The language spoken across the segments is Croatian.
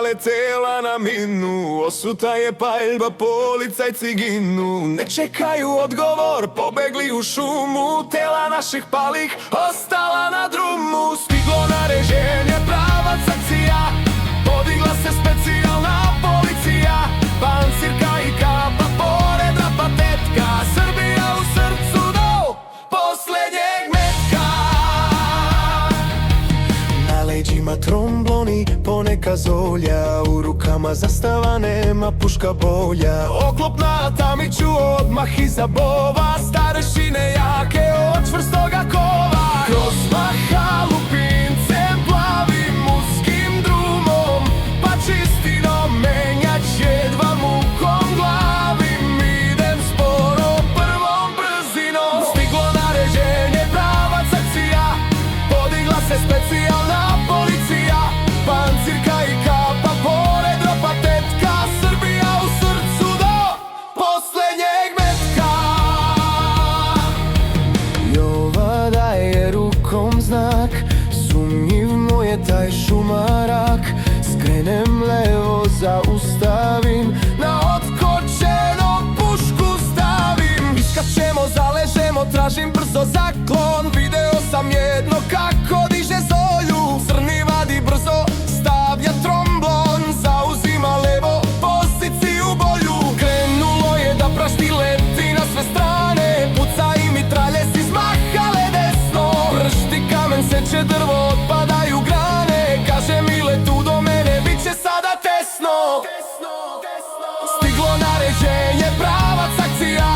naletela na minu. Osuta je paljba, policajci ginu. Ne čekaju odgovor, pobegli u šumu. Tela naših palih ostala na drumu. Stiglo naređenje, pravac akcija. Podigla se specijalna policija. Pancirka i kapa, pored rapa tetka. Srbija u srcu do posljednjeg metka. Na leđima trombloni, poneka zolja. U rukama zastava, nema puška bolja. Oklop na tamiću, odmah iza bova. Starešine jake od čvrstoga kova. Kroz mahalu pincem plavim uskim drumom, pa čistinom menjać jedva mukom glavim. Idem sporo prvom brzinom. Stiglo naređenje, pravac akcija. Podigla se specijalna policija. Pancirka i kapa, pored ropa tetka. Srbija u srcu do posljednjeg metka. Jova daje rukom znak, sumnjiv mu je taj šumarak. Skrenem levo, zaustavim, na otkočeno pušku stavim. Iskačemo, zaležemo, tražim brzo zaklon. Video sam jedno kako diže zolju. Crni vadi brzo, stavlja tromblon. Zauzima levo, poziciju bolju. Krenulo je da prašti leti na sve strane. Puca i mitralje si zmahale desno. Pršti kamen, seče drvo, otpadaju grane. Kaže Mile tu do mene, bit će sada tesno. Stiglo naređenje, pravac akcija.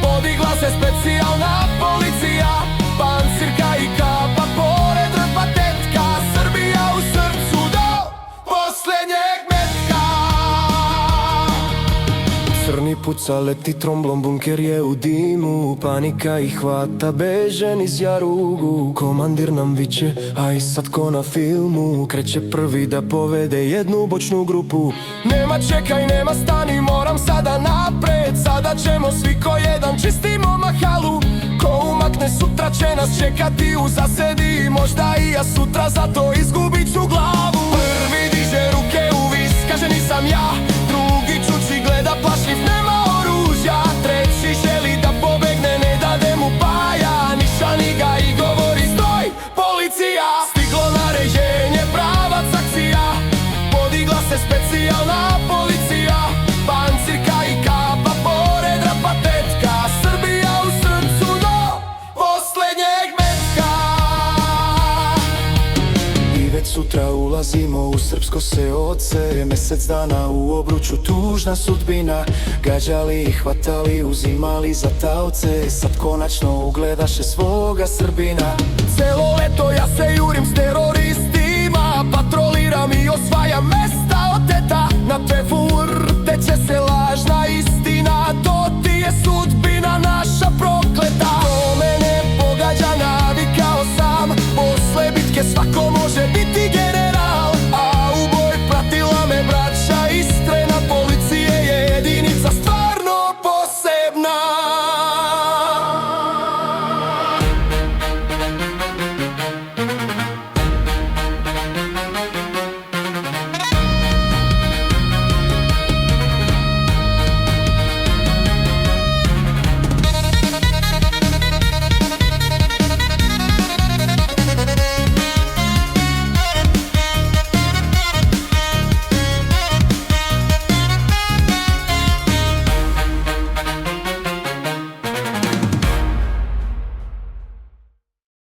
Podigla se specijalna policija. Pancirka i kapa, pored rpa tetka. Srbija u srcu do posljednjeg metka. Crni puca, leti tromblom, bunker je u dimu. Panika ih hvata, beže niz jarugu. Komandir nam viče, a i sad ko na filmu. Kreće prvi da povede jednu bočnu grupu. Nema čekaj, nema stani, moram sada napred. Sada ćemo svi ko jedan, čistimo mahalu. Ko umakne sutra će nas čekati u zasedi. Možda i ja sutra, zato izgubit ću glavu. Prvi diže ruke u vis, kaže nisam ja. Drugi čuči, gleda plašljiv, nema oružja. Treći želi da pobegne, ne dade mu paja. Nišani ga i govori stoj, policija. Stiglo naređenje, pravac akcija. Podigla se specijalna policija. Pancirka i kapa, pored rapa tetka. Srbija u srcu do posljednjeg metka. I već sutra ulazimo u srpsko seoce. Mesec dana u obruču, tužna sudbina. Gađali i hvatali, uzimali za taoce. Sad konačno ugledaše svoga Srbina. Celo leto ja se jurim s teroristima. Patroliram i osvajam mesta oteta. Na trefu vrteće se lažna istina. To ti je sudbina naša prokleta. To mene pogađa, navikao sam. Posle bitke svako može biti general.